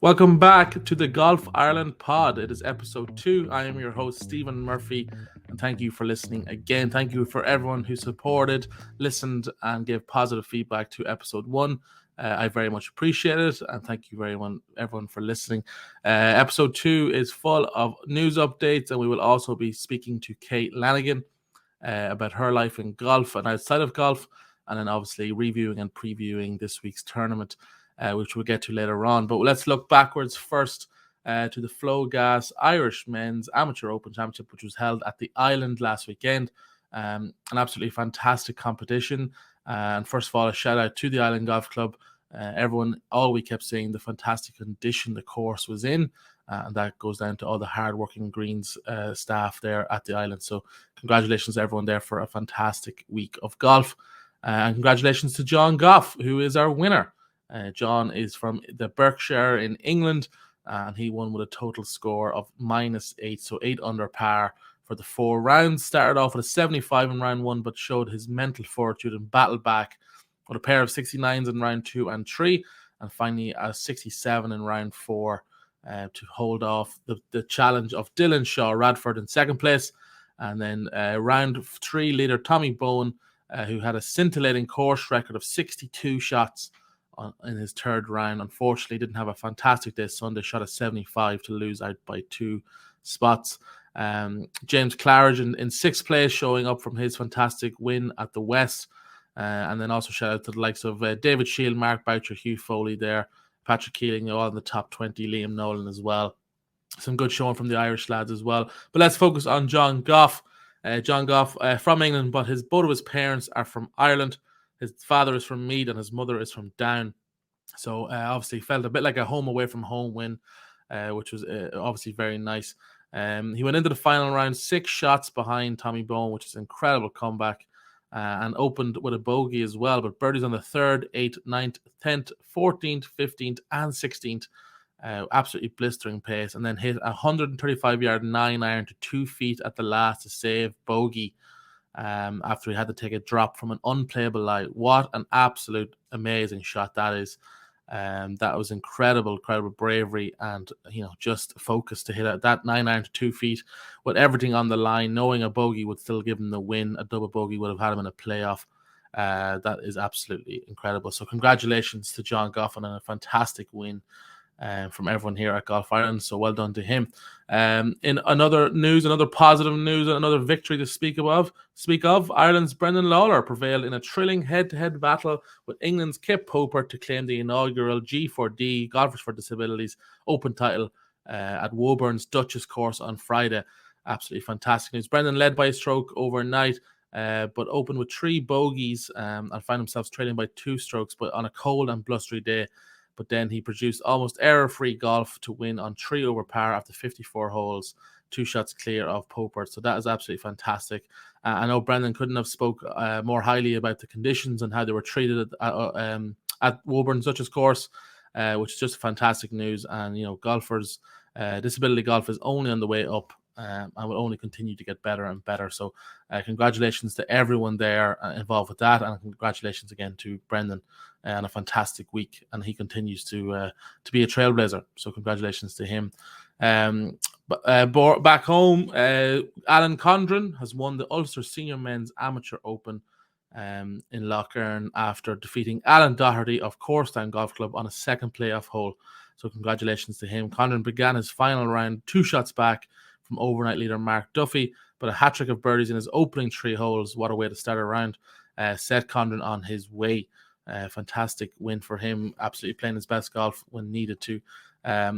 Welcome back to the Golf Ireland pod. It is episode 2. I am your host, Stephen Murphy, and thank you for listening again. Thank you for everyone who supported, listened, and gave positive feedback to episode 1. I very much appreciate it, and thank you everyone for listening. Episode 2 is full of news updates, and we will also be speaking to Kate Lanigan about her life in golf and outside of golf, and then obviously reviewing and previewing this week's tournament, which we'll get to later on. But let's look backwards first to the Flogas Irish Men's Amateur Open Championship, which was held at the Island last weekend. An absolutely fantastic competition. And first of all, a shout out to the Island Golf Club. Everyone, all we kept saying the fantastic condition the course was in. And that goes down to all the hard-working greens staff there at the Island. So congratulations to everyone there for a fantastic week of golf. And congratulations to John Gough, who is our winner. John is from the Berkshire in England, and he won with a total score of -8, so 8 under par for the 4 rounds. Started off with a 75 in round 1, but showed his mental fortitude and battled back with a pair of 69s in round 2 and 3, and finally a 67 in round 4 to hold off the challenge of Dylan Shaw Radford in second place. And then round 3 leader Tommy Bowen, who had a scintillating course record of 62 shots in his third round. Unfortunately, didn't have a fantastic day Sunday, shot a 75 to lose out by 2 spots. James Claridge in sixth place, showing up from his fantastic win at the West. And then also shout out to the likes of David Shield, Mark Boucher, Hugh Foley there, Patrick Keeling, all in the top 20, Liam Nolan as well. Some good showing from the Irish lads as well. But let's focus on John Gough. John Gough from England, but both of his parents are from Ireland. His father is from Meath and his mother is from Down. So obviously felt a bit like a home away from home win, which was obviously very nice. He went into the final round 6 shots behind Tommy Bowen, which is an incredible comeback, and opened with a bogey as well. But birdies on the 3rd, 8th, 9th, 10th, 14th, 15th, and 16th. Absolutely blistering pace, and then hit a 135-yard 9-iron to 2 feet at the last to save bogey. After he had to take a drop from an unplayable lie. What an absolute amazing shot that is. That was incredible bravery and, just focus to hit that 9-iron to 2 feet with everything on the line, knowing a bogey would still give him the win. A double bogey would have had him in a playoff. That is absolutely incredible. So congratulations to John Gough on a fantastic win from everyone here at Golf Ireland. So well done to him. In another positive news, another victory to speak of, Ireland's Brendan Lawler prevailed in a thrilling head-to-head battle with England's Kip Poper to claim the inaugural G4D, Golfers for Disabilities, Open title at Woburn's Duchess course on Friday. Absolutely fantastic news. Brendan led by a stroke overnight, but opened with 3 bogeys and found himself trailing by 2 strokes, but on a cold and blustery day. But then he produced almost error-free golf to win on 3 over par after 54 holes, 2 shots clear of Poper. So that is absolutely fantastic. I know Brendan couldn't have spoke more highly about the conditions and how they were treated at Woburn's Duchess course, which is just fantastic news. And, golfers, disability golf is only on the way up. And will only continue to get better and better. So congratulations to everyone there involved with that, and congratulations again to Brendan on a fantastic week, and he continues to be a trailblazer. So congratulations to him. But back home, Alan Condren has won the Ulster Senior Men's Amateur Open in Lochern after defeating Alan Doherty of Courstown Golf Club on a second playoff hole. So congratulations to him. Condren began his final round 2 shots back from overnight leader Mark Duffy, but a hat-trick of birdies in his opening 3 holes, what a way to start a round, set Condren on his way. Fantastic win for him, absolutely playing his best golf when needed to.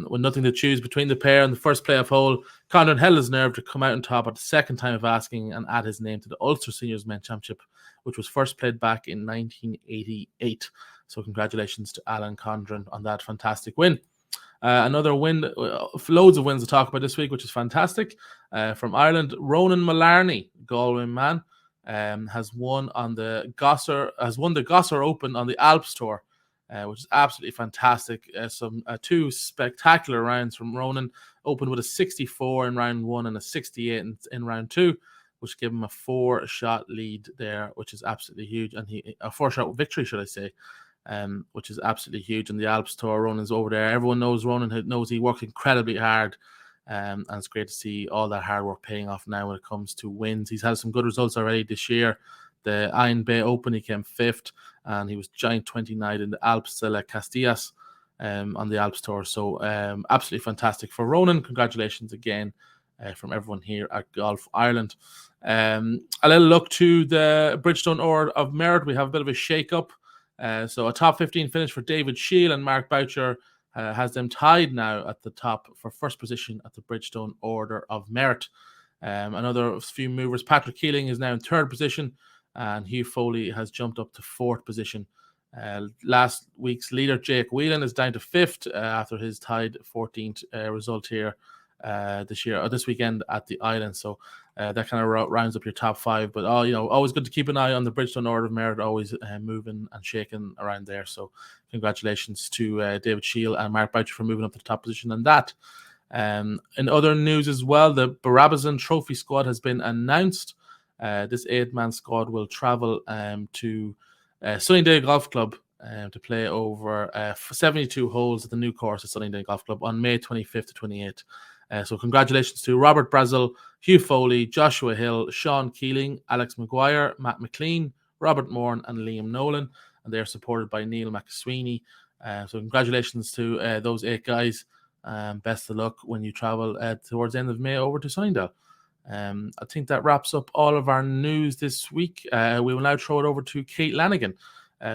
With nothing to choose between the pair in the first playoff hole, Condren held his nerve to come out on top at the second time of asking and add his name to the Ulster Seniors Men's Championship, which was first played back in 1988. So congratulations to Alan Condren on that fantastic win. Another win, loads of wins to talk about this week, which is fantastic. From Ireland, Ronan Mullarney, Galway man, has won the Gosser Open on the Alps Tour, which is absolutely fantastic. Some 2 spectacular rounds from Ronan. Opened with a 64 in round 1 and a 68 in round 2, which gave him a 4-shot lead there, which is absolutely huge, and a 4-shot victory, should I say. which is absolutely huge. And the Alps Tour, Ronan's over there. Everyone knows Ronan, knows he worked incredibly hard. And it's great to see all that hard work paying off now when it comes to wins. He's had some good results already this year. The Iron Bay Open, he came 5th, and he was giant 29 in the Alps de la Castillas on the Alps Tour. So absolutely fantastic for Ronan. Congratulations again from everyone here at Golf Ireland. A little look to the Bridgestone Order of Merit. We have a bit of a shake-up. So a top 15 finish for David Shield and Mark Boucher has them tied now at the top for first position at the Bridgestone Order of Merit. Another few movers. Patrick Keeling is now in 3rd position, and Hugh Foley has jumped up to 4th position. Last week's leader, Jake Whelan, is down to 5th after his tied 14th result here this weekend at the Island. So that kind of rounds up your top 5. But always good to keep an eye on the Bridgestone Order of Merit, always moving and shaking around there. So congratulations to David Shield and Mark Boucher for moving up to the top position on that. In other news as well, the Barabazin Trophy squad has been announced. This 8-man squad will travel to Sunningdale Golf Club to play over 72 holes at the new course at Sunningdale Golf Club on May 25th to 28th. So congratulations to Robert Brazel, Hugh Foley, Joshua Hill, Sean Keeling, Alex Maguire, Matt McLean, Robert Moran and Liam Nolan. And they're supported by Neil McSweeney. So congratulations to those 8 guys. Best of luck when you travel towards the end of May over to Sunningdale. I think that wraps up all of our news this week. We will now throw it over to Kate Lanigan,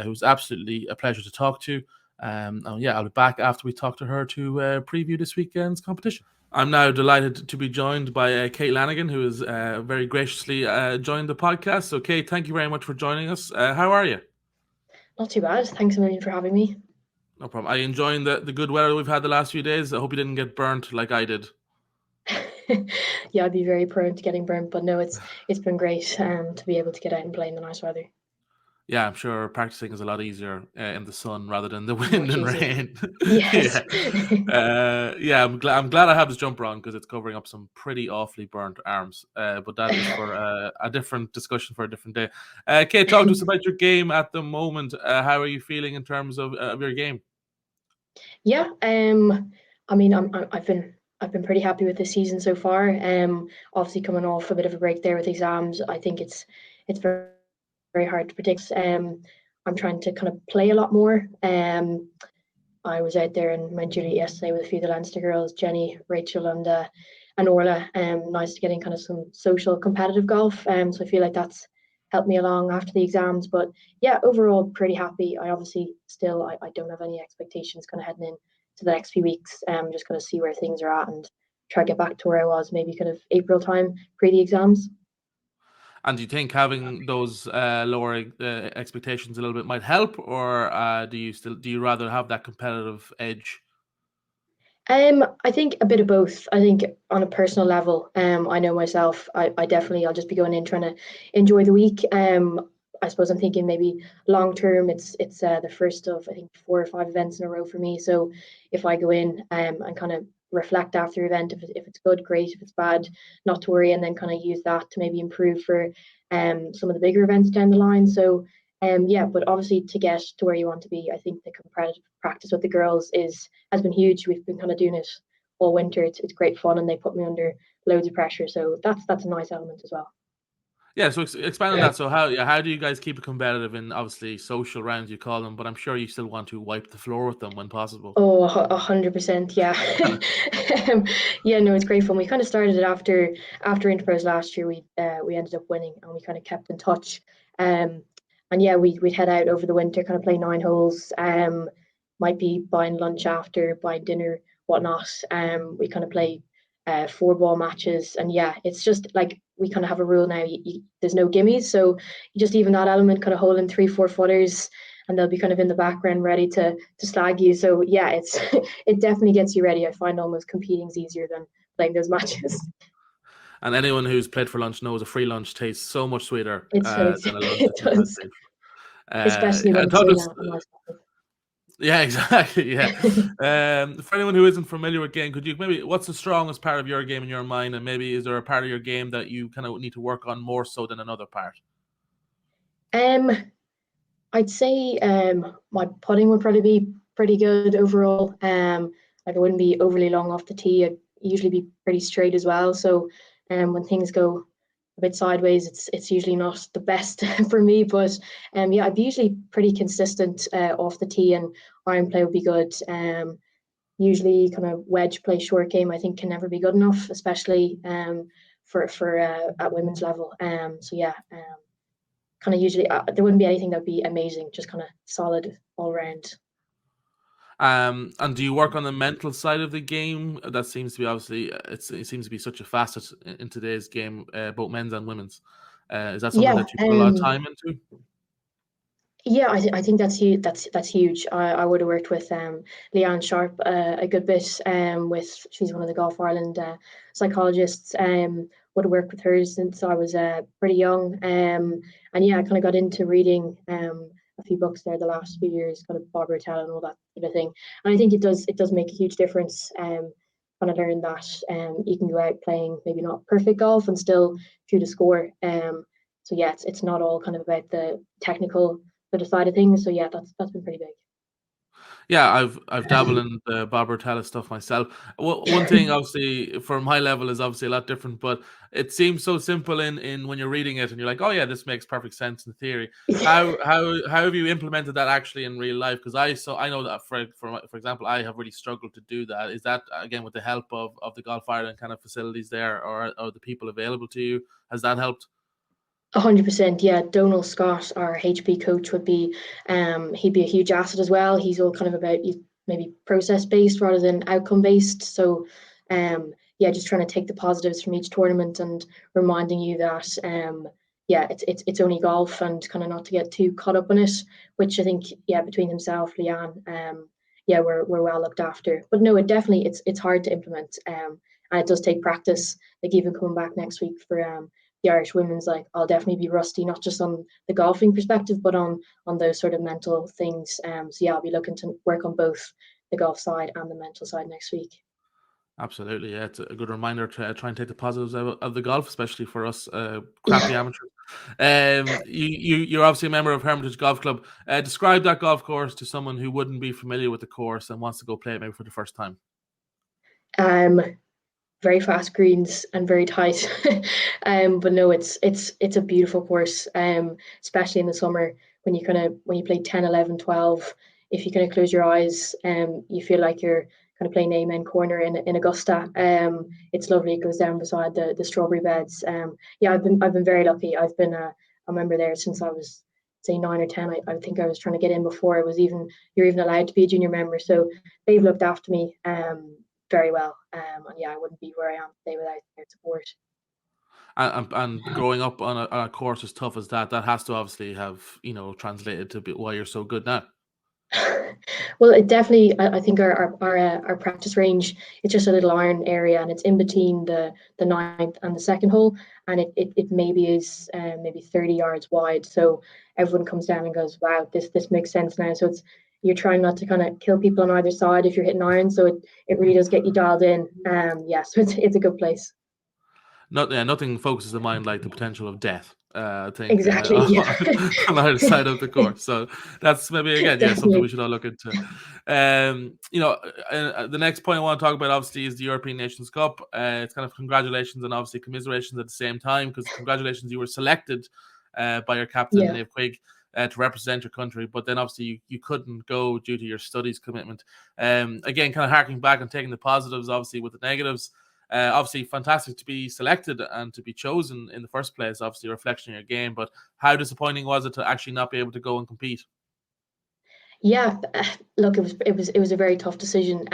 who's absolutely a pleasure to talk to. I'll be back after we talk to her to preview this weekend's competition. I'm now delighted to be joined by Kate Lanigan, who has very graciously joined the podcast. So, Kate, thank you very much for joining us. How are you? Not too bad. Thanks a million for having me. No problem. Are you enjoying the good weather we've had the last few days? I hope you didn't get burnt like I did. Yeah, I'd be very prone to getting burnt, but no, it's been great to be able to get out and play in the nice weather. Yeah, I'm sure practicing is a lot easier in the sun rather than the wind and rain. Yes. I'm glad I have this jumper on because it's covering up some pretty awfully burnt arms. But that is for a different discussion for a different day. Kate, talk to us about your game at the moment. How are you feeling in terms of your game? Yeah, I mean, I've been pretty happy with this season so far. Obviously coming off a bit of a break there with exams, I think it's very, very hard to predict. I'm trying to kind of play a lot more. I was out there in Mount Juliet yesterday with a few of the Leinster girls, Jenny, Rachel, and Orla. Nice to get in kind of some social competitive golf. So I feel like that's helped me along after the exams. But yeah, overall pretty happy. I obviously still I don't have any expectations kind of heading in to the next few weeks. Just kind of see where things are at and try to get back to where I was maybe kind of April time pre the exams. And do you think having those lower expectations a little bit might help, or do you rather have that competitive edge? I think a bit of both. I think on a personal level, I know myself. I definitely I'll just be going in trying to enjoy the week. I suppose I'm thinking maybe long term. It's the first of I think 4 or 5 events in a row for me. So if I go in and kind of reflect after the event, if it's good, great. If it's bad, not to worry, and then kind of use that to maybe improve for some of the bigger events down the line. So but obviously to get to where you want to be, I think the competitive practice with the girls has been huge. We've been kind of doing it all winter. It's great fun, and they put me under loads of pressure. So that's a nice element as well. Yeah, so expand on that. So how do you guys keep it competitive in obviously social rounds you call them, but I'm sure you still want to wipe the floor with them when possible. Oh, 100%, yeah. Yeah, no, it's great fun. We kind of started it after Interpros last year. We ended up winning, and we kind of kept in touch. And yeah, we'd head out over the winter, kind of play 9 holes. Might be buying lunch after, buying dinner, whatnot. We kind of play 4-ball matches, and yeah, it's just like we kind of have a rule now. There's no gimmies, so you just even that element, kind of holding 3-4 footers, and they'll be kind of in the background ready to slag you. So yeah, it definitely gets you ready. I find almost competing is easier than playing those matches. And anyone who's played for lunch knows a free lunch tastes so much sweeter Than a lunch it that you've had does, paid especially for. when it's in a nice coffee. Yeah, exactly. Yeah. For anyone who isn't familiar with game, could you maybe what's the strongest part of your game in your mind, and maybe is there a part of your game that you kind of need to work on more so than another part? I'd say my putting would probably be pretty good overall. Like I wouldn't be overly long off the tee. I'd usually be pretty straight as well. So when things go a bit sideways, it's usually not the best for me. But yeah, I'd be usually pretty consistent off the tee, and iron play would be good. Usually kind of wedge play, short game, I think can never be good enough, especially for at women's level. So yeah, kind of usually there wouldn't be anything that'd be amazing, just kind of solid all round. And do you work on the mental side of the game? That seems to be obviously it seems to be such a facet in today's game, both men's and women's. Is that something Yeah, that you put a lot of time into? yeah, I think that's huge. That's huge. I would have worked with Leanne Sharp a good bit. With she's one of the Golf Ireland psychologists. Would have worked with her since I was pretty young. And yeah, I kind of got into reading a few books there the last few years, kind of Bob Rotell and all that sort of thing. And I think it does make a huge difference. Kind of learn that you can go out playing maybe not perfect golf and still shoot a score. So yeah, it's not all kind of about the technical sort of side of things. So yeah, that's been pretty Yeah, I've dabbled in the Bob Rotella stuff myself. One thing, big. obviously, for my level is obviously a lot different, but it seems so simple in when you're reading it, and you're like, oh yeah, this makes perfect sense in theory. How have you implemented that actually in real life? Because I know that for example, I have really struggled to do that. Is that again with the help of the Golf Ireland kind of facilities there, or the people available to you? Has that helped? 100%, yeah. Donal Scott, our HB coach, would be he'd be a huge asset as well. He's all kind of about maybe process based rather than outcome based. So yeah, just trying to take the positives from each tournament and reminding you that yeah, it's only golf and kind of not to get too caught up in it. Which I think yeah, between himself, Leanne, yeah, we're well looked after. But no, it's hard to implement, and it does take practice. Like even coming back next week for the Irish women's, like I'll definitely be rusty, not just on the golfing perspective, but on those sort of mental things. So yeah, I'll be looking to work on both the golf side and the mental side next week. Absolutely, yeah. It's a good reminder to try and take the positives out of the golf, especially for us crappy Yeah. amateurs. You're obviously a member of Hermitage Golf Club. Describe that golf course to someone who wouldn't be familiar with the course and wants to go play it maybe for the first time. Um, Very fast greens and very tight. But no, it's a beautiful course. Especially in the summer when when you play 10, 11, 12. If you kind of close your eyes, you feel like you're kind of playing Amen Corner in Augusta. It's lovely. It goes down beside the strawberry beds. Yeah, I've been very lucky. I've been a member there since I was say 9 or 10. I think I was trying to get in before it was even you're even allowed to be a junior member. So they've looked after me very well. And yeah, I wouldn't be where I am today without their support. And growing up on a course as tough as that, that has to obviously have translated to why you're so good now. Well, it definitely. I think our practice range, it's just a little iron area, and it's in between the ninth and the second hole, and it maybe is maybe 30 yards wide. So everyone comes down and goes, "Wow, this makes sense now." So it's you're trying not to kind of kill people on either side if you're hitting iron. So it really does get you dialed in. Yeah, so it's a good place. Nothing focuses the mind like the potential of death. I think Exactly. Yeah. on either side of the course. So that's maybe again, yeah, something we Definitely. should all look into. The next point I want to talk about obviously is the European Nations Cup. It's kind of congratulations and obviously commiserations at the same time because congratulations, you were selected by your captain Yeah. Niamh Quigg. To represent your country, but then obviously you couldn't go due to your studies commitment. Again, kind of harking back and taking the positives, obviously with the negatives. Obviously, fantastic to be selected and to be chosen in the first place. Obviously, a reflection of your game. But how disappointing was it to actually not be able to go and compete? Yeah, look, it was a very tough decision.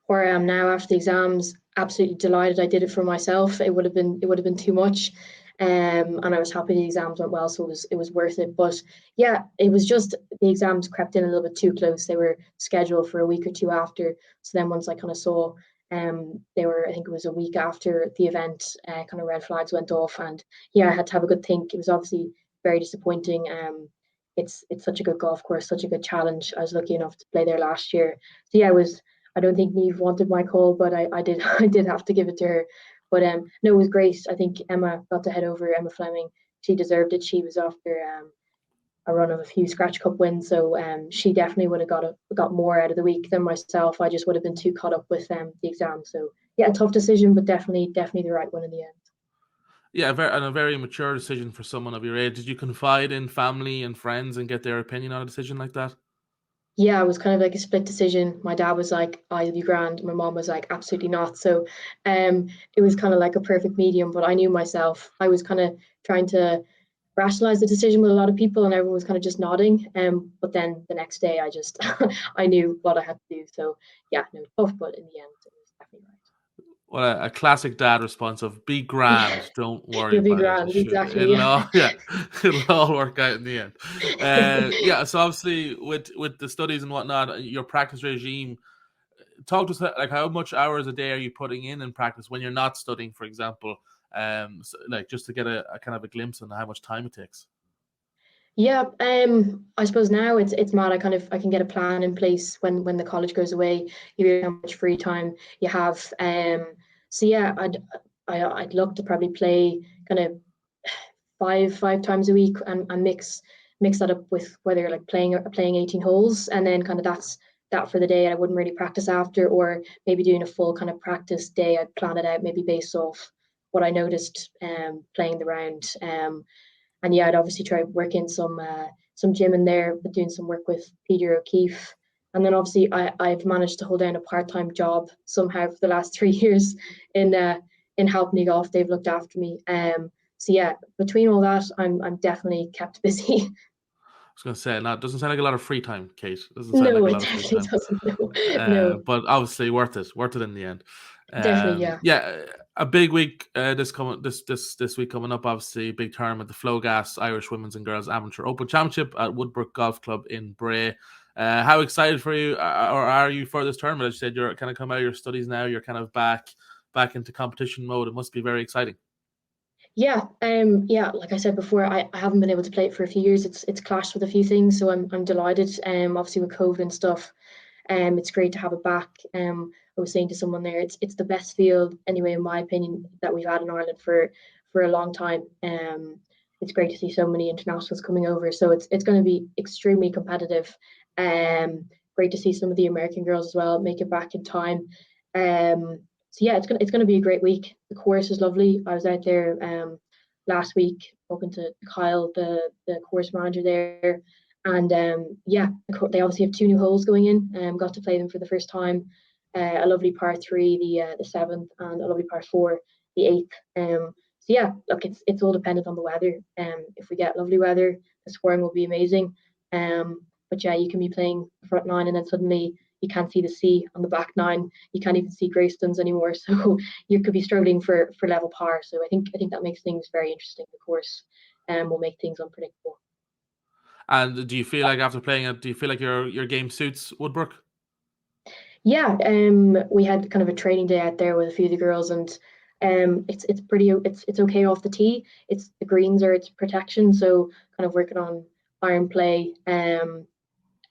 Where I am now after the exams, absolutely delighted I did it for myself. It would have been too much, and I was happy the exams went well, so it was worth it. But yeah, it was just the exams crept in a little bit too close. They were scheduled for a week or two after. So then once I kind of saw, they were I think it was a week after the event, kind of red flags went off, and yeah, I had to have a good think. It was obviously very disappointing. It's such a good golf course, such a good challenge. I was lucky enough to play there last year. So yeah, it was. I don't think Neve wanted my call, but I did I did have to give it to her. But no, it was great. I think Emma got to head over. Emma Fleming, she deserved it. She was after a run of a few Scratch Cup wins. So she definitely would have got more out of the week than myself. I just would have been too caught up with the exam. So yeah, a tough decision, but definitely the right one in the end. Yeah, a very mature decision for someone of your age. Did you confide in family and friends and get their opinion on a decision like that? Yeah, it was kind of like a split decision. My dad was like, "Oh, you'll be grand." My mom was like, "Absolutely not." So, it was kind of like a perfect medium. But I knew myself. I was kind of trying to rationalize the decision with a lot of people, and everyone was kind of just nodding. But then the next day, I just I knew what I had to do. So yeah, no, tough, but in the end, it was definitely Well, a classic dad response of "Be grand, right. don't worry You'll be about it. grand, exactly. It'll Yeah. all yeah, it'll all work out in the end." Yeah. So obviously, with the studies and whatnot, your practice regime. Talk to us like how much hours a day are you putting in practice when you're not studying, for example. So, like just to get a kind of a glimpse on how much time it takes. Yeah, I suppose now it's mad. I can get a plan in place when the college goes away. You know how much free time you have. So yeah, I'd love to probably play kind of five times a week and mix that up with whether like playing 18 holes and then kind of that's that for the day. I wouldn't really practice after, or maybe doing a full kind of practice day. I'd plan it out maybe based off what I noticed playing the round. And yeah, I'd obviously try work in some gym in there, but doing some work with Peter O'Keefe. And then obviously I've managed to hold down a part-time job somehow for the last 3 years in helping golf. They've looked after me. So yeah, between all that, I'm definitely kept busy. I was going to say, no, it doesn't sound like a lot of free time, Kate. It doesn't sound No, like a it lot of free definitely time. doesn't. No, no, But obviously worth it in the end. definitely, yeah. Yeah, a big week this week coming up. Obviously, big tournament, the Flogas Irish Women's and Girls Amateur Open Championship at Woodrbook Golf Club in Bray. How excited for you, or are you for this tournament? As you said, you're kind of come out of your studies now. You're kind of back into competition mode. It must be very exciting. Yeah, like I said before, I haven't been able to play it for a few years. It's clashed with a few things, so I'm delighted. Obviously with COVID and stuff, it's great to have it back. I was saying to someone there, it's the best field anyway, in my opinion, that we've had in Ireland for a long time. It's great to see so many internationals coming over, so it's going to be extremely competitive. Great to see some of the American girls as well make it back in time. So yeah, it's gonna be a great week. The course is lovely. I was out there last week talking to Kyle, the course manager there, and yeah, they obviously have two new holes going in. Got to play them for the first time. A lovely par three, the seventh, and a lovely par four, the eighth. So yeah, look, it's all dependent on the weather. If we get lovely weather, the scoring will be amazing. But yeah, you can be playing the front nine and then suddenly you can't see the sea on the back nine. You can't even see Greystones anymore. So you could be struggling for level par. So I think that makes things very interesting. The course will make things unpredictable. And do you feel like after playing it, do you feel like your game suits Woodbrook? Yeah, we had kind of a training day out there with a few of the girls, and it's okay off the tee. It's the greens are its protection, so kind of working on iron play.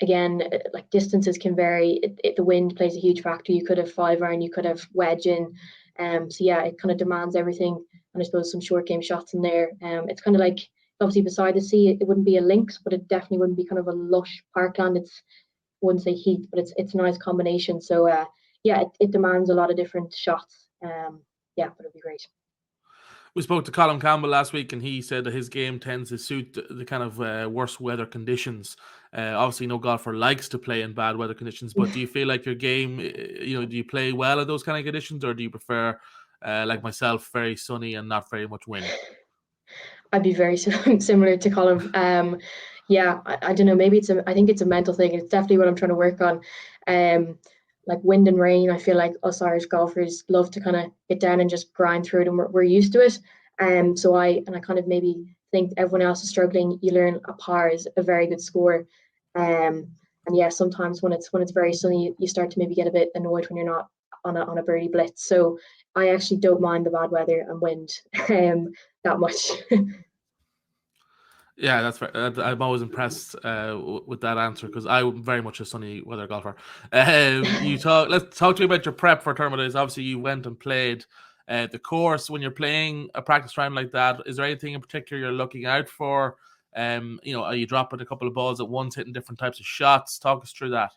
Again, like distances can vary. The wind plays a huge factor. You could have 5 iron, you could have wedge in. So yeah, it kind of demands everything, and I suppose some short game shots in there. It's kind of like obviously beside the sea, it wouldn't be a links, but it definitely wouldn't be kind of a lush parkland. It's wouldn't say heat, but it's a nice combination. So yeah, it demands a lot of different shots. Yeah, but it'll be great. We spoke to Colin Campbell last week, and he said that his game tends to suit the kind of worse weather conditions. Obviously, no golfer likes to play in bad weather conditions, but do you feel like your game, do you play well in those kind of conditions, or do you prefer, like myself, very sunny and not very much wind? I'd be very similar to Colin. Yeah, I don't know. Maybe I think it's a mental thing. It's definitely what I'm trying to work on. Um, like wind and rain, I feel like us Irish golfers love to kind of get down and just grind through it, and we're used to it. So I kind of maybe think everyone else is struggling. You learn a par is a very good score. And yeah, sometimes when it's very sunny, you start to maybe get a bit annoyed when you're not on a birdie blitz. So I actually don't mind the bad weather and wind that much. Yeah, that's right. I'm always impressed with that answer because I'm very much a sunny weather golfer. Let's talk to you about your prep for tournament days. Obviously, you went and played the course. When you're playing a practice round like that, is there anything in particular you're looking out for? Are you dropping a couple of balls at once, hitting different types of shots? Talk us through that.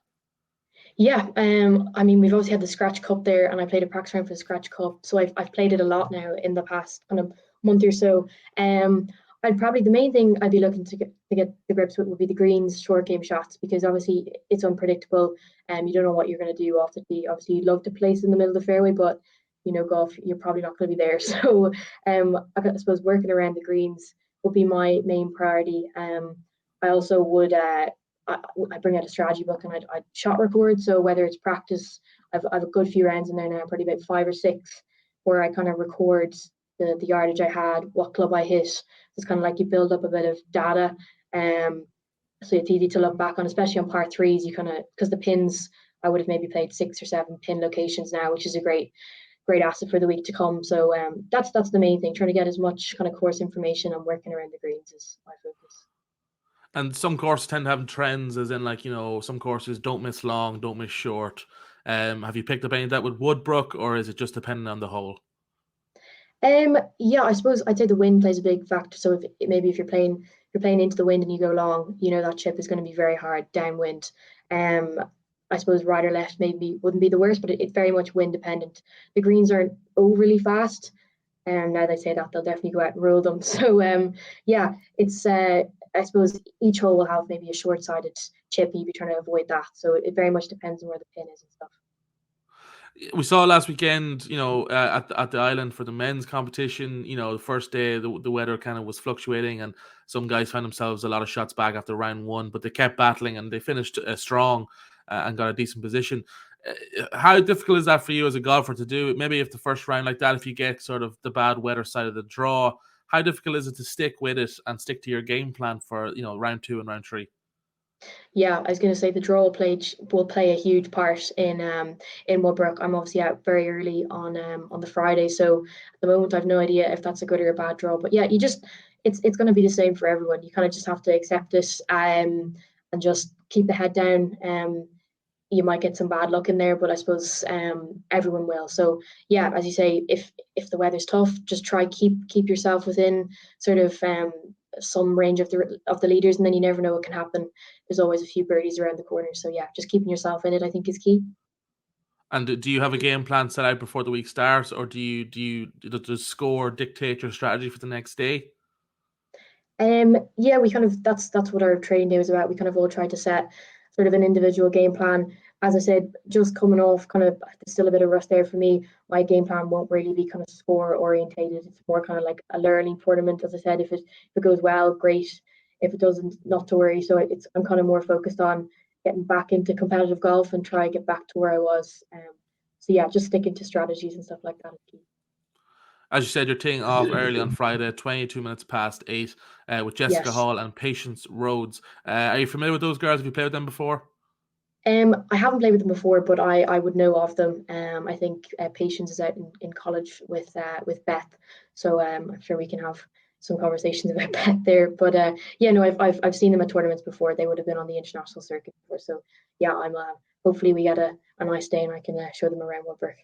Yeah, I mean, we've obviously had the Scratch Cup there, and I played a practice round for the Scratch Cup, so I've played it a lot now in the past kind of month or so. I'd probably the main thing I'd be looking to get the grips with would be the greens short game shots, because obviously it's unpredictable, and you don't know what you're going to do off the tee. Obviously, you'd love to place in the middle of the fairway, but golf, you're probably not going to be there. So, I suppose working around the greens would be my main priority. I also would. I bring out a strategy book and I'd shot record. So whether it's practice, I've a good few rounds in there now, probably about 5 or 6, where I kind of record the yardage I had, what club I hit. It's kind of like you build up a bit of data. So it's easy to look back on, especially on par threes. You kind of, because the pins, I would have maybe played 6 or 7 pin locations now, which is a great asset for the week to come. So that's the main thing, trying to get as much kind of course information and working around the greens is my focus. And some courses tend to have trends, as in, some courses don't miss long, don't miss short. Have you picked up any of that with Woodbrook, or is it just depending on the hole? Yeah, I suppose I'd say the wind plays a big factor. So if you're playing into the wind and you go long, that chip is going to be very hard downwind. I suppose right or left maybe wouldn't be the worst, but it's very much wind dependent. The greens aren't overly fast, and now they say that they'll definitely go out and roll them. So yeah, it's I suppose each hole will have maybe a short-sided chip, and you'd be trying to avoid that. So it very much depends on where the pin is and stuff. We saw last weekend, at the island for the men's competition. The first day the weather kind of was fluctuating, and some guys found themselves a lot of shots back after round one, but they kept battling and they finished strong and got a decent position. How difficult is that for you as a golfer to do? Maybe if the first round like that, if you get sort of the bad weather side of the draw, how difficult is it to stick with it and stick to your game plan for round 2 and round 3? Yeah, I was going to say the draw will play a huge part in Woodbrook. I'm obviously out very early on the Friday, so at the moment I've no idea if that's a good or a bad draw. But yeah, it's going to be the same for everyone. You kind of just have to accept it and just keep the head down. You might get some bad luck in there, but I suppose everyone will. So yeah, as you say, if the weather's tough, just try keep yourself within sort of some range of the leaders, and then you never know what can happen. There's always a few birdies around the corner. So yeah, just keeping yourself in it, I think, is key. And do you have a game plan set out before the week starts, or does score dictate your strategy for the next day? Yeah, we kind of that's what our training day was about. We kind of all tried to set sort of an individual game plan. As I said, just coming off kind of still a bit of rust there for me. My game plan won't really be kind of score orientated. It's more kind of like a learning tournament. As I said, if it goes well, great. If it doesn't, not to worry. So I'm kind of more focused on getting back into competitive golf and try to get back to where I was. So yeah, just sticking to strategies and stuff like that is key. As you said, you're teeing off early on Friday, 22 minutes past 8, with Jessica Yes. Hall and Patience Rhodes. Are you familiar with those girls? Have you played with them before? I haven't played with them before, but I would know of them. I think Patience is out in college with Beth, so I'm sure we can have some conversations about Beth there. But yeah, no, I've seen them at tournaments before. They would have been on the international circuit before. So yeah, I'm hopefully we get a nice day and I can show them around Woodbrook.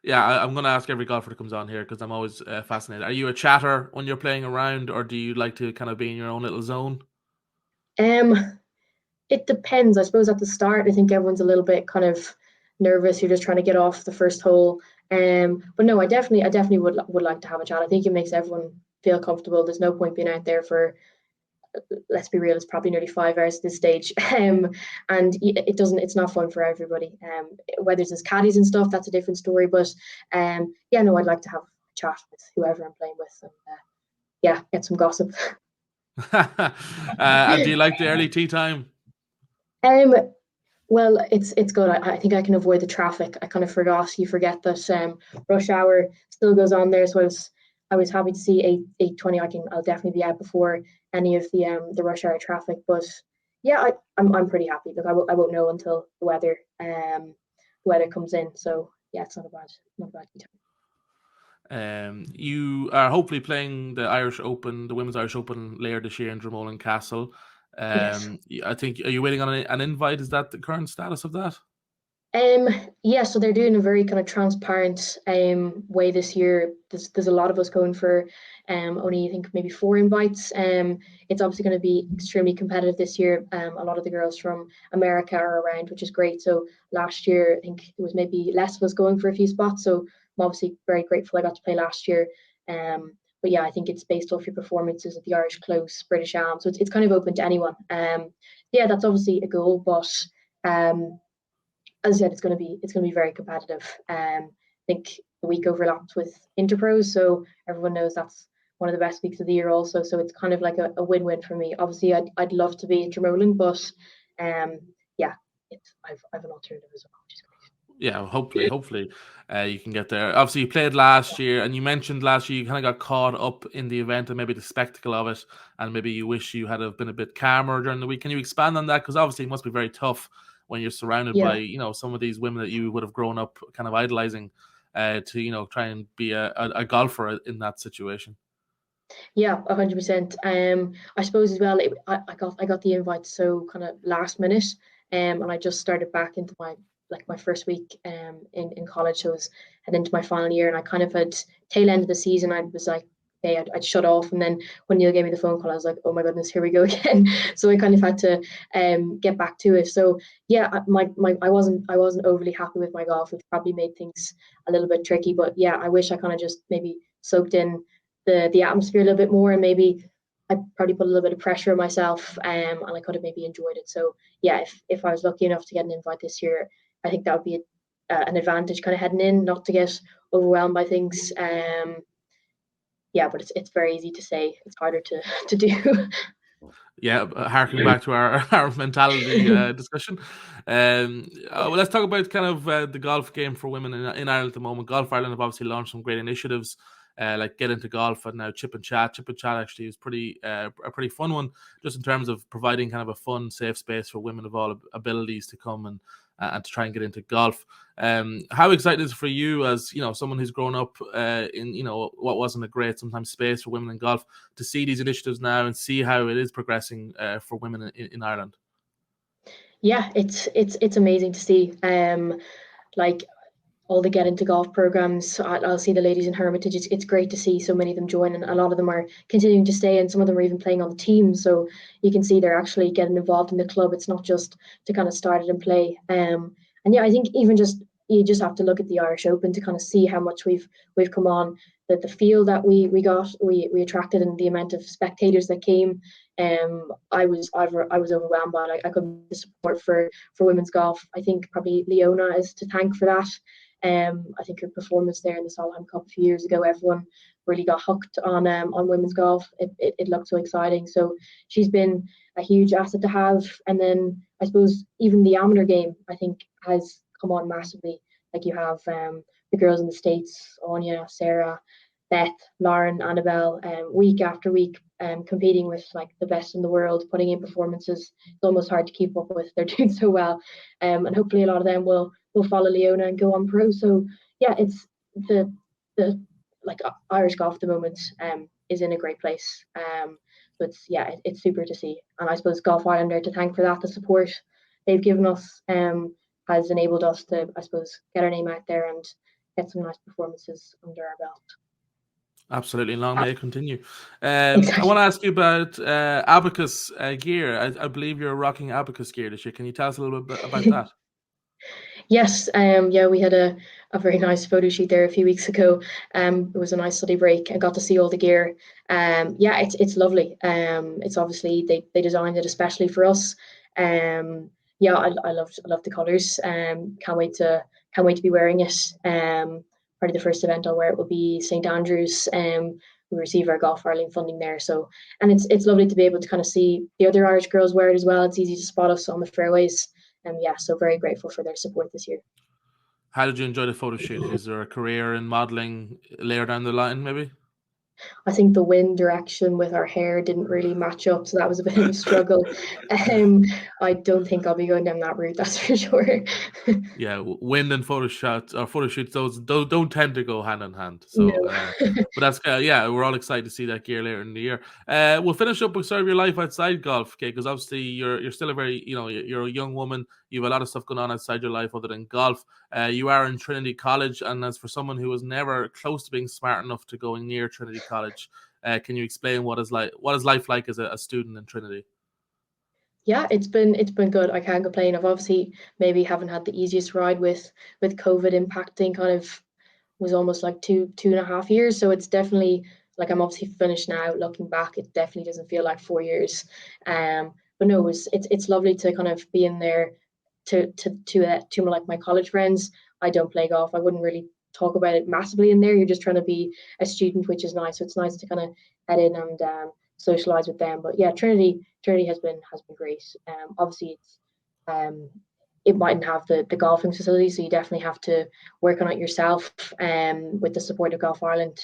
Yeah, I'm going to ask every golfer that comes on here because I'm always fascinated. Are you a chatter when you're playing around, or do you like to kind of be in your own little zone? Um, It depends. I suppose at the start, I think everyone's a little bit kind of nervous. You're just trying to get off the first hole. But no, I definitely would like to have a chat. I think it makes everyone feel comfortable. There's no point being out there for, let's be real, it's probably nearly 5 hours at this stage. And it's not fun for everybody. Whether it's as caddies and stuff, that's a different story. But yeah, no, I'd like to have a chat with whoever I'm playing with, and yeah, get some gossip. And do you like the early tea time? Um, Well, it's good. I think I can avoid the traffic. I kind of forgot. You forget that rush hour still goes on there. So I was happy to see 8:20. I'll definitely be out before any of the rush hour traffic. But yeah, I'm pretty happy. Look, I won't know until the weather comes in. So yeah, it's not a bad time. You are hopefully playing the Irish Open, the Women's Irish Open later this year in Dromoland Castle. Yes. I think, are you waiting on an invite? Is that the current status of that? Yeah, so they're doing a very kind of transparent way this year. There's a lot of us going for only I think maybe 4 invites. It's obviously going to be extremely competitive this year. A lot of the girls from America are around, which is great. So last year I think it was maybe less of us going for a few spots. So I'm obviously very grateful I got to play last year. But yeah, I think it's based off your performances at the Irish Close, British Am. So it's kind of open to anyone. Yeah, that's obviously a goal, but um, as I said, it's going to be very competitive. I think the week overlapped with Interpros, so everyone knows that's one of the best weeks of the year also. So it's kind of like a win-win for me. Obviously, I'd love to be at Dromoland, but yeah, I've an alternative as well, which is great. Yeah, hopefully, you can get there. Obviously, you played last year, and you mentioned last year you kind of got caught up in the event and maybe the spectacle of it, and maybe you wish you had have been a bit calmer during the week. Can you expand on that? Because obviously, it must be very tough when you're surrounded by Yeah, some of these women that you would have grown up kind of idolizing, to try and be a golfer in that situation. yeah, 100%. I suppose as well, I got the invite so kind of last minute, and I just started back into my first week in college. So I was heading into my final year, and I kind of had tail end of the season. I was like, okay, I'd shut off, and then when Neil gave me the phone call, I was like, oh my goodness, here we go again. So I kind of had to get back to it. So yeah, I wasn't overly happy with my golf, which probably made things a little bit tricky. But yeah, I wish I kind of just maybe soaked in the atmosphere a little bit more, and maybe I probably put a little bit of pressure on myself, and I could have maybe enjoyed it. So yeah, if I was lucky enough to get an invite this year, I think that would be an advantage kind of heading in, not to get overwhelmed by things. Yeah, but it's very easy to say. It's harder to do. Yeah, harking back to our, our mentality discussion. Well, let's talk about kind of the golf game for women in Ireland at the moment. Golf Ireland have obviously launched some great initiatives, like Get Into Golf and now Chip and Chat. Chip and Chat actually is a pretty fun one, just in terms of providing kind of a fun, safe space for women of all abilities to come and to try and get into golf. How excited is it for you, as someone who's grown up in what wasn't a great sometimes space for women in golf, to see these initiatives now and see how it is progressing for women in Ireland? Yeah, it's amazing to see. Like all the Get Into Golf programs. I'll see the ladies in Hermitage. It's great to see so many of them join, and a lot of them are continuing to stay, and some of them are even playing on the team. So you can see they're actually getting involved in the club. It's not just to kind of start it and play. And yeah, I think even just you just have to look at the Irish Open to kind of see how much we've come on. That the feel that we attracted, and the amount of spectators that came. I was overwhelmed by it. I couldn't support for women's golf. I think probably Leona is to thank for that. I think her performance there in the Solheim Cup a few years ago, everyone really got hooked on women's golf. It looked so exciting. So she's been a huge asset to have. And then I suppose even the amateur game, I think, has come on massively. Like you have the girls in the States, Anya, Sarah, Beth, Lauren, Annabelle, week after week, competing with like the best in the world, putting in performances. It's almost hard to keep up with. They're doing so well, and hopefully a lot of them will follow Leona and go on pro. So yeah, it's the like Irish golf at the moment is in a great place. So it's super to see, and I suppose Golf Ireland are to thank for that. The support they've given us has enabled us to, I suppose, get our name out there and get some nice performances under our belt. Absolutely, and long Uh, may it continue. I want to exactly. ask you about Abacus gear. I believe you're rocking Abacus gear this year. Can you tell us a little bit about that? Yes, yeah, we had a very nice photo shoot there a few weeks ago. It was a nice study break. I got to see all the gear. Yeah, it's lovely. It's obviously they designed it especially for us. Yeah, I love the colours. Can't wait to be wearing it. Probably the first event I'll wear it will be St Andrews. We receive our Golf Ireland funding there, so and it's lovely to be able to kind of see the other Irish girls wear it as well. It's easy to spot us on the fairways. Yeah, so very grateful for their support this year. How did you enjoy the photo shoot? Is there a career in modeling later down the line, maybe? I think the wind direction with our hair didn't really match up, so that was a bit of a struggle. Um, I don't think I'll be going down that route, that's for sure. Yeah, wind and photo shots or photo shoots, those don't tend to go hand in hand. So, No. but that's yeah, we're all excited to see that gear later in the year. We'll finish up with sort of your life outside golf, okay? Because obviously you're still a very you're a young woman. you have a lot of stuff going on outside your life other than golf. You are in Trinity College, and as for someone who was never close to being smart enough to going near Trinity College, can you explain what is life like as a student in Trinity? Yeah, it's been good. I can't complain. I've obviously maybe haven't had the easiest ride with COVID impacting, kind of was almost like 2.5 years. So it's definitely like I'm obviously finished now. Looking back, it definitely doesn't feel like 4 years. But no, it's lovely to kind of be in there to like my college friends. I don't play golf. I wouldn't really talk about it massively in there. You're just trying to be a student, which is nice. So it's nice to kind of head in and socialize with them. But yeah, Trinity has been great. Obviously um it mightn't have the golfing facility, so you definitely have to work on it yourself with the support of Golf Ireland.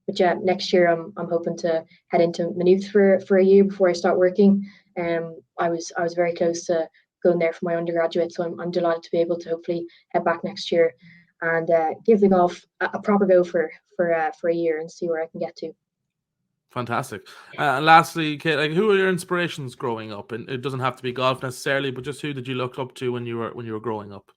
But yeah, next year I'm hoping to head into Maynooth for a year before I start working. I was very close to going there for my undergraduate, so I'm delighted to be able to hopefully head back next year and give the golf a proper go for a year and see where I can get to. Fantastic. And lastly, Kate, like, who are your inspirations growing up? And it doesn't have to be golf necessarily, but just who did you look up to when you were growing up?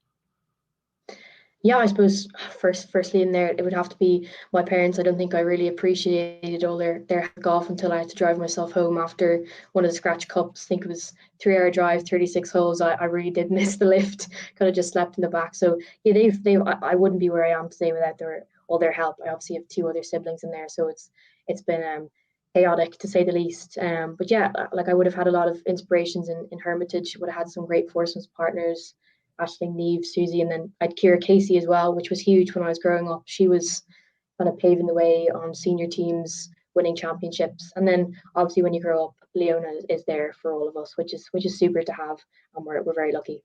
Yeah, I suppose firstly in there it would have to be my parents. I don't think I really appreciated all their golf until I had to drive myself home after one of the scratch cups. I think it was 3 hour drive, 36 holes. I really did miss the lift. Kind of just slept in the back. So yeah, they I wouldn't be where I am today without their help. I obviously have two other siblings in there, so it's been chaotic to say the least. But yeah, like I would have had a lot of inspirations in Hermitage. Would have had some great foursomes partners, Ashling, Neve, Susie, and then I had Kira Casey as well, which was huge when I was growing up. She was kind of paving the way on senior teams, winning championships, and then obviously when you grow up, Leona is there for all of us, which is super to have, and we're very lucky.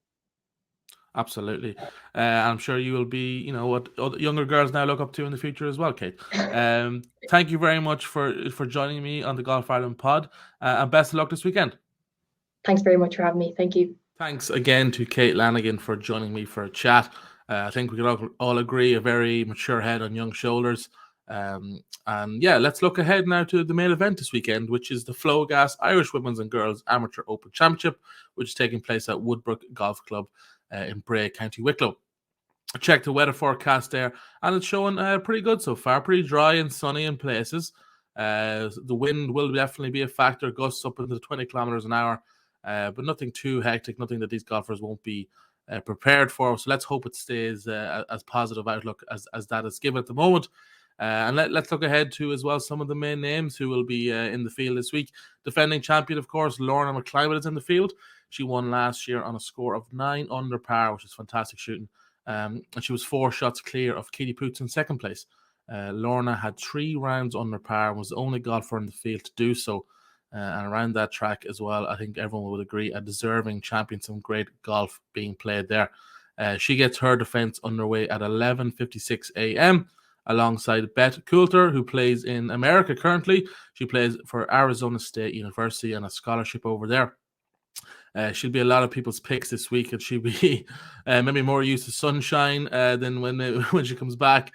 Absolutely. I'm sure you will be, what other younger girls now look up to in the future as well, Kate. Thank you very much for joining me on the Golf Ireland pod, and best of luck this weekend. Thanks very much for having me. Thank you. Thanks again to Kate Lanigan for joining me for a chat. I think we can all agree a very mature head on young shoulders. And yeah, let's look ahead now to the main event this weekend, which is the Flogas Irish Women's and Girls Amateur Open Championship, which is taking place at Woodrbook Golf Club in Bray, County Wicklow. I checked the weather forecast there, and it's showing pretty good so far, pretty dry and sunny in places. The wind will definitely be a factor, gusts up into the 20 kilometers an hour, but nothing too hectic, nothing that these golfers won't be prepared for. So let's hope it stays as positive outlook as that is given at the moment. And let's look ahead to as well some of the main names who will be in the field this week. Defending champion, of course, Lorna McClimate is in the field. She won last year on a score of 9 under par, which is fantastic shooting. And she was 4 shots clear of Katie Poots in second place. Lorna had 3 rounds under par and was the only golfer in the field to do so. And around that track as well, I think everyone would agree, a deserving champion, some great golf being played there. She gets her defense underway at 11:56 a.m. alongside Beth Coulter, who plays in America currently. She plays for Arizona State University and a scholarship over there. She'll be a lot of people's picks this week, and she'll be maybe more used to sunshine than when she comes back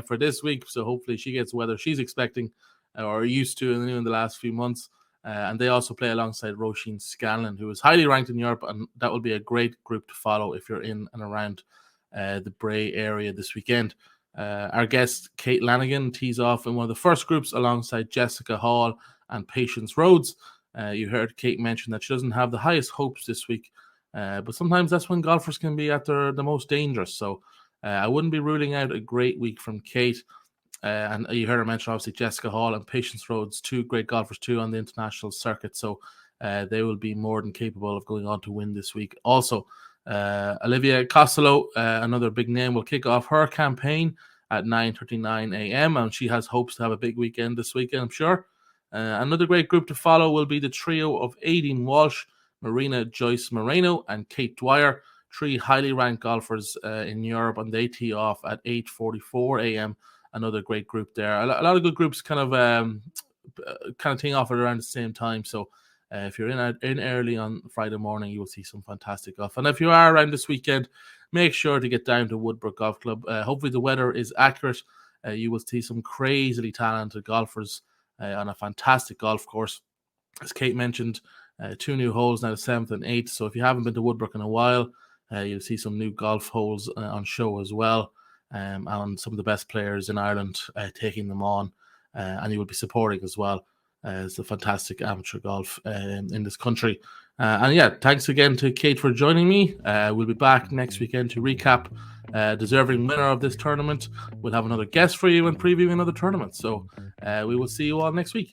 for this week. So hopefully she gets weather she's expecting or used to in the last few months. And they also play alongside Roisin Scanlon, who is highly ranked in Europe, and that will be a great group to follow if you're in and around the Bray area this weekend. Our guest, Kate Lanigan, tees off in one of the first groups alongside Jessica Hall and Patience Rhodes. You heard Kate mention that she doesn't have the highest hopes this week, but sometimes that's when golfers can be at the most dangerous. So I wouldn't be ruling out a great week from Kate. And you heard her mention, obviously, Jessica Hall and Patience Rhodes, 2 great golfers too on the international circuit. So they will be more than capable of going on to win this week. Also, Olivia Costello, another big name, will kick off her campaign at 9:39 a.m. and she has hopes to have a big weekend this weekend, I'm sure. Another great group to follow will be the trio of Aideen Walsh, Marina Joyce Moreno, and Kate Dwyer, 3 highly ranked golfers in Europe, and they tee off at 8:44 a.m. Another great group there. A lot of good groups kind of teeing off at around the same time. So if you're in early on Friday morning, you will see some fantastic golf. And if you are around this weekend, make sure to get down to Woodrbook Golf Club. Hopefully the weather is accurate. You will see some crazily talented golfers on a fantastic golf course. As Kate mentioned, 2 new holes now, the 7th and 8th. So if you haven't been to Woodbrook in a while, you'll see some new golf holes on show as well, and some of the best players in Ireland taking them on, and you will be supporting as well. It's a fantastic amateur golf in this country. And yeah, thanks again to Kate for joining me. We'll be back next weekend to recap deserving winner of this tournament. We'll have another guest for you and preview another tournament. So we will see you all next week.